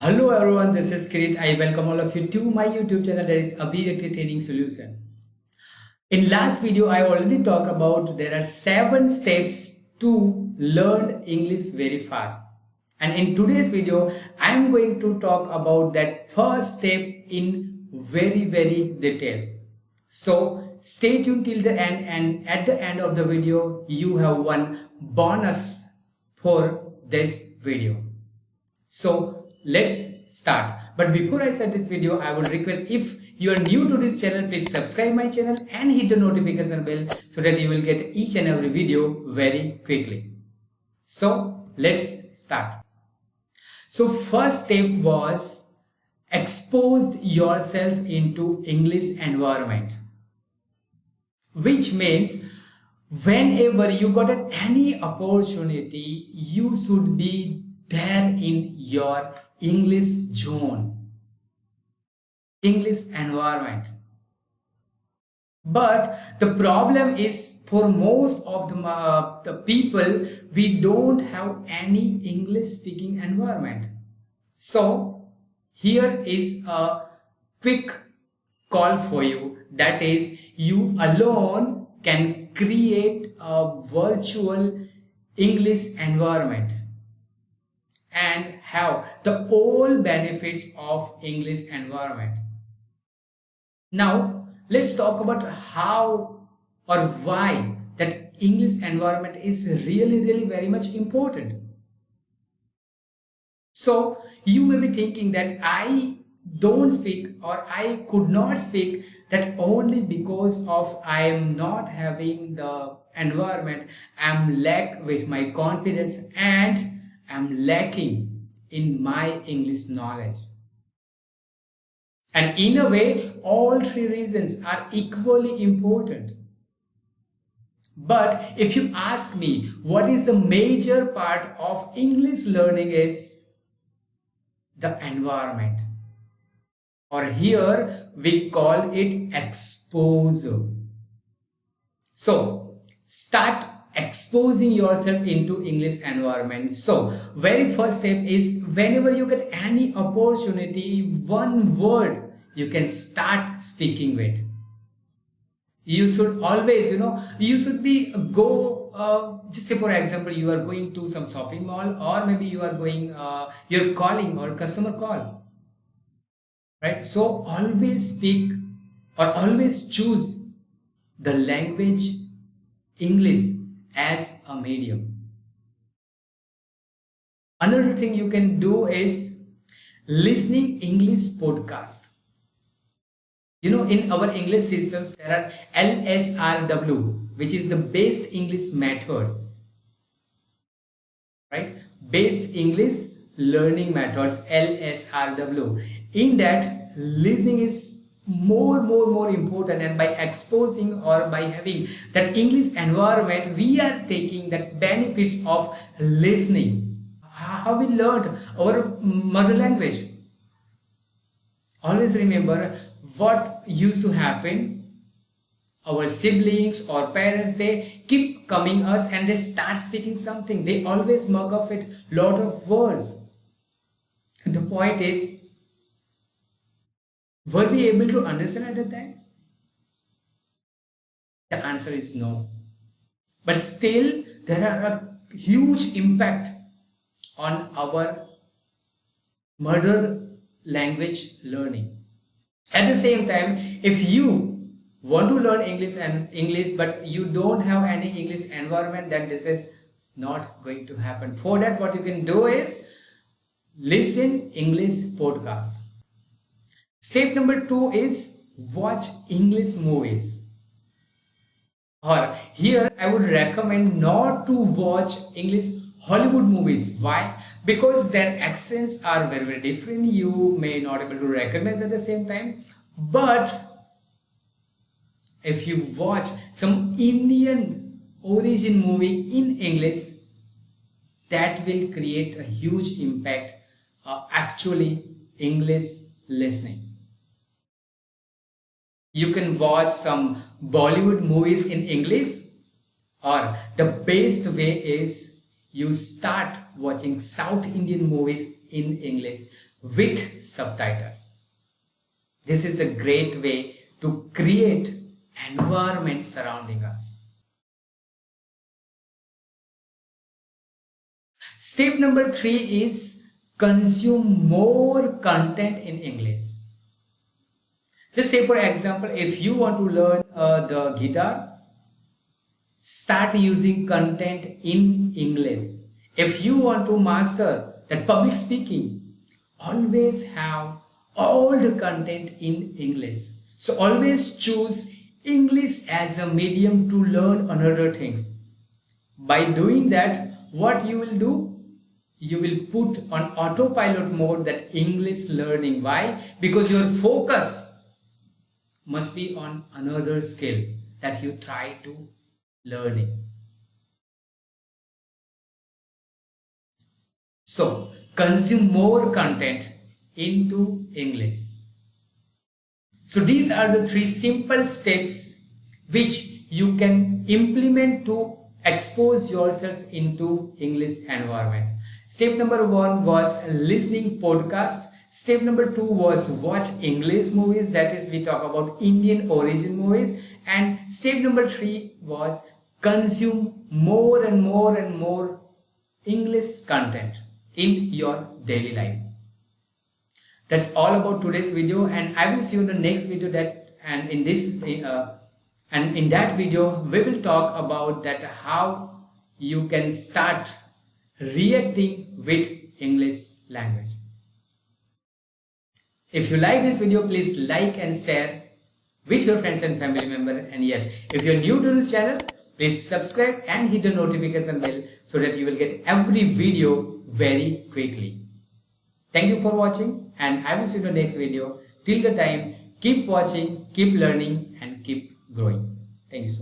Hello everyone, this is Kirit. I welcome all of you to my YouTube channel, that is Abhivyakti Training Solutions. In last video, I already talked about there are 7 steps to learn English very fast. And in today's video, I am going to talk about that first step in very details. So stay tuned till the end, and at the end of the video, you have one bonus for this video. So let's start. But before I start this video, I would request, if you are new to this channel, please subscribe my channel and hit the notification bell so that you will get each and every video very quickly. So let's start. So first step was expose yourself into English environment, which means whenever you got any opportunity, you should be there in your English zone, English environment. But the problem is, for most of the people, we don't have any English speaking environment. So here is a quick call for you, that is, you alone can create a virtual English environment and have the all benefits of English environment. Now let's talk about how or why that English environment is really very much important. So you may be thinking that I don't speak, or I could not speak, that only because of I am not having the environment, I am lack with my confidence and I'm lacking in my English knowledge. And in a way, all 3 reasons are equally important. But if you ask me what is the major part of English learning, is the environment, or here we call it exposure. So start exposing yourself into English environment. So very first step is, whenever you get any opportunity, one word you can start speaking with. You should always, you should be just say for example, you are going to some shopping mall, or maybe you are going, you're calling or customer call, right? So always speak or always choose the language English as a medium. Another thing you can do is listening English podcast. In our English systems, there are LSRW, which is the best English methods, right? Best English learning methods, LSRW. In that, listening is more important, and by exposing or by having that English environment, we are taking that benefits of listening. How we learned our mother language. Always remember what used to happen. Our siblings or parents, they keep coming us and they start speaking something. They always mug up with lot of words. The point is, were we able to understand at that time? The answer is no. But still, there are a huge impact on our mother language learning. At the same time, if you want to learn English, but you don't have any English environment, then this is not going to happen. For that, what you can do is listen English podcasts. Step number 2 is watch English movies. Or here I would recommend not to watch English Hollywood movies. Why? Because their accents are very different. You may not be able to recognize at the same time. But if you watch some Indian origin movie in English, that will create a huge impact actually English listening. You can watch some Bollywood movies in English, or the best way is you start watching South Indian movies in English with subtitles. This is a great way to create environment surrounding us. Step number 3 is consume more content in English. Just say for example, if you want to learn the guitar, start using content in English. If you want to master that public speaking, always have all the content in English. So always choose English as a medium to learn another things. By doing that, what you will do? You will put on autopilot mode that English learning. Why? Because your focus must be on another skill that you try to learning. So consume more content into English. So these are the 3 simple steps which you can implement to expose yourselves into English environment. Step number 1 was listening podcast. Step number 2 was watch English movies, that is we talk about Indian origin movies. And step number 3 was consume more and more and more English content in your daily life. That's all about today's video, and I will see you in the next video and in that video we will talk about that how you can start reacting with English language. If you like this video, please like and share with your friends and family members. And yes, if you're new to this channel, please subscribe and hit the notification bell so that you will get every video very quickly. Thank you for watching, and I will see you in the next video. Till the time, keep watching, keep learning, and keep growing. Thank you so much.